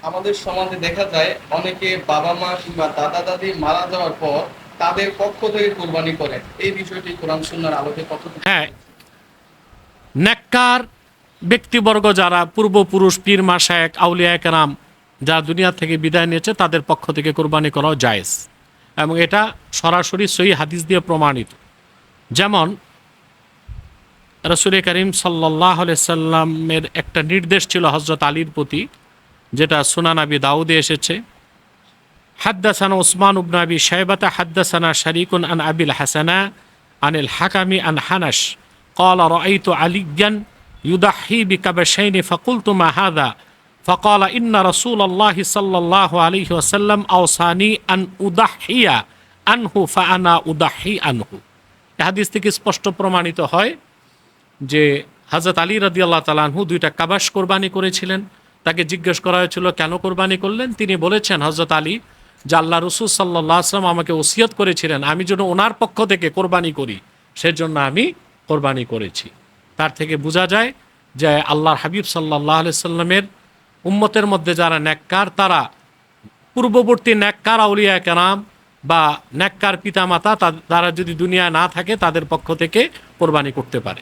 আমাদের সমাজে দেখা যায় অনেকে বাবা মা কিংবা দাদা দাদি মারা যাওয়ার পর তাদের পক্ষ থেকে কোরবানি করে। এই বিষয়টি কোরআন সুন্নাহর আলোকে কতটুকু? হ্যাঁ, নেককার ব্যক্তিবর্গ যারা পূর্বপুরুষ পীর মাশায়েখ আউলিয়া কেরাম যারা দুনিয়া থেকে বিদায় নিয়েছে তাদের পক্ষ থেকে কোরবানি করাও জায়েজ, এবং এটা সরাসরি সহিহ হাদিস দিয়ে প্রমাণিত। যেমন রাসূল করিম সাল্লাল্লাহু আলাইহি সাল্লামের একটা নির্দেশ ছিল হযরত আলীর প্রতি, যেটা সুনান আবি দাউদে এসেছে। হাদ্দাসানা উসমান ইবনে আবি শাইবাতা হাদ্দাসানা শারীকুন আন আবিল হাসানা আনিল হাকামি আন হানাস قال رأيت عليا يضحي بكبشين فقلت ما هذا فقال إن رسول الله صلى الله عليه وسلم أوصاني أن أضحي عنه فأنا أضحي عنه। এই হাদিস থেকে স্পষ্ট প্রমাণিত হয় যে হযরত আলী রাদিয়াল্লাহু তাআলা আনহু দুইটা কাবাশ কোরবানি করেছিলেন। তাকে জিজ্ঞেস করা হয়েছিল কেন কোরবানি করলেন, তিনি বলেছেন হযরত আলী যে আল্লাহ রাসূল সাল্লাল্লাহু আলাইহি ওয়াসাল্লাম আমাকে ওসিয়ত করেছিলেন আমি যেন ওনার পক্ষ থেকে কোরবানি করি, সেজন্য আমি কোরবানি করেছি। তার থেকে বোঝা যায় যে আল্লাহর হাবিব সাল্লাল্লাহু আলাইহি সাল্লামের উম্মতের মধ্যে যারা নেককার, তারা পূর্ববর্তী নেককার আউলিয়া কেরাম বা নেককার পিতামাতা তারা যদি দুনিয়ায় না থাকে তাদের পক্ষ থেকে কোরবানি করতে পারে।